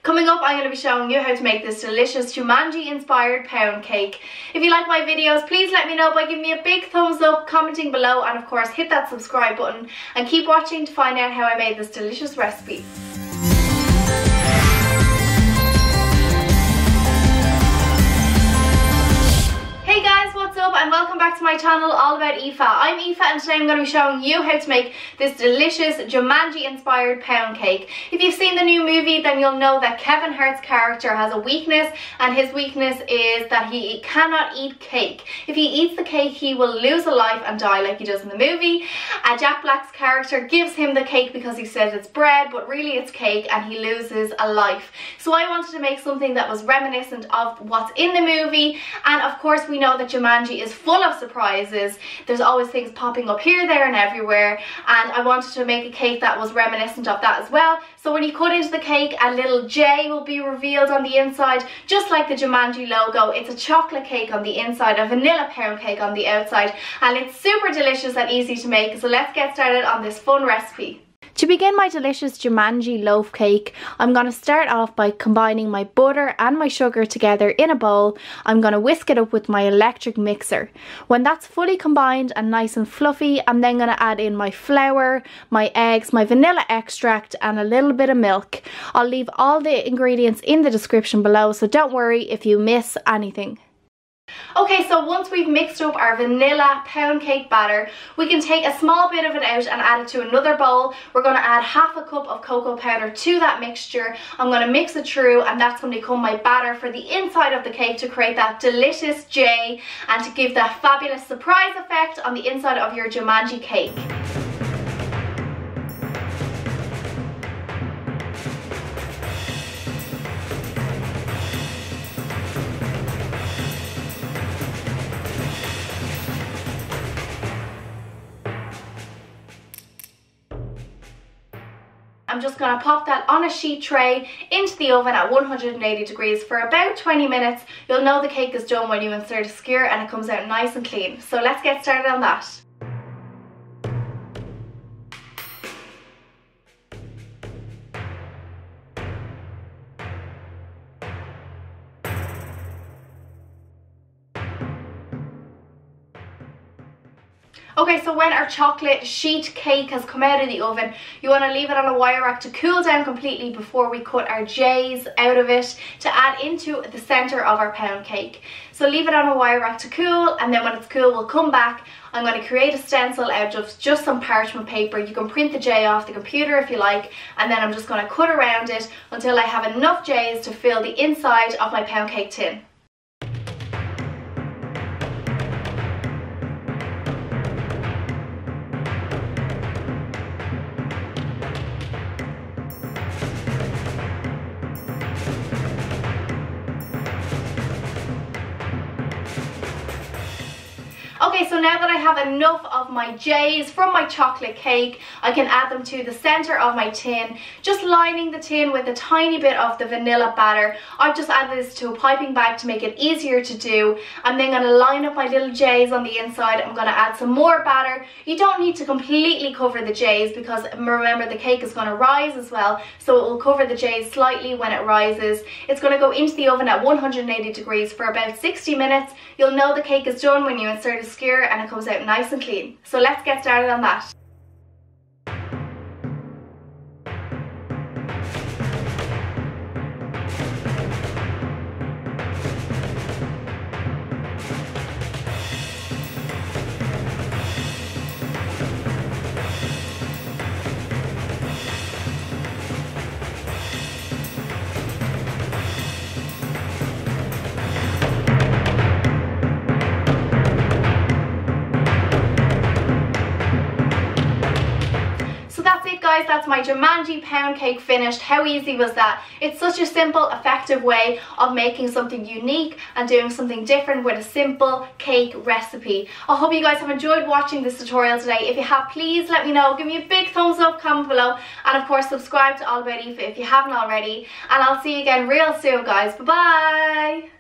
Coming up, I'm going to be showing you how to make this delicious Jumanji inspired pound cake. If you like my videos, please let me know by giving me a big thumbs up, commenting below, and of course hit that subscribe button and keep watching to find out how I made this delicious recipe. Hey guys, what's up and welcome back to my channel all about Aoife. I'm Aoife and today I'm going to be showing you how to make this delicious Jumanji inspired pound cake. If you've seen the new movie, then you'll know that Kevin Hart's character has a weakness, and his weakness is that he cannot eat cake. If he eats the cake, he will lose a life and die like he does in the movie. Jack Black's character gives him the cake because he says it's bread, but really it's cake, and he loses a life. So I wanted to make something that was reminiscent of what's in the movie, and of course we know that Jumanji is full of surprises. There's always things popping up here, there and everywhere, and I wanted to make a cake that was reminiscent of that as well. So when you cut into the cake, a little J will be revealed on the inside, just like the Jumanji logo. It's a chocolate cake on the inside, a vanilla pound cake on the outside, and it's super delicious and easy to make. So let's get started on this fun recipe. To begin my delicious Jumanji loaf cake, I'm going to start off by combining my butter and my sugar together in a bowl. I'm going to whisk it up with my electric mixer. When that's fully combined and nice and fluffy, I'm then going to add in my flour, my eggs, my vanilla extract and a little bit of milk. I'll leave all the ingredients in the description below, so don't worry if you miss anything. Okay, so once we've mixed up our vanilla pound cake batter, we can take a small bit of it out and add it to another bowl. We're going to add half a cup of cocoa powder to that mixture. I'm going to mix it through, and that's going to become my batter for the inside of the cake to create that delicious J and to give that fabulous surprise effect on the inside of your Jumanji cake. I'm just going to pop that on a sheet tray into the oven at 180 degrees for about 20 minutes. You'll know the cake is done when you insert a skewer and it comes out nice and clean. So let's get started on that. Okay, so when our chocolate sheet cake has come out of the oven, you want to leave it on a wire rack to cool down completely before we cut our J's out of it to add into the centre of our pound cake. So leave it on a wire rack to cool, and then when it's cool we'll come back. I'm going to create a stencil out of just some parchment paper. You can print the J off the computer if you like, and then I'm just going to cut around it until I have enough J's to fill the inside of my pound cake tin. Okay, so now that I have enough of my J's from my chocolate cake, I can add them to the centre of my tin, just lining the tin with a tiny bit of the vanilla batter. I've just added this to a piping bag to make it easier to do. I'm then going to line up my little J's on the inside. I'm going to add some more batter. You don't need to completely cover the J's because remember the cake is going to rise as well, so it will cover the J's slightly when it rises. It's going to go into the oven at 180 degrees for about 60 minutes. You'll know the cake is done when you insert a skewer and it comes out nice and clean. So let's get started on that. Guys, that's my Jumanji pound cake finished. How easy was that? It's such a simple, effective way of making something unique and doing something different with a simple cake recipe. I hope you guys have enjoyed watching this tutorial today. If you have, please let me know. Give me a big thumbs up, comment below, and of course subscribe to All About Aoife if you haven't already. And I'll see you again real soon, guys. Bye bye.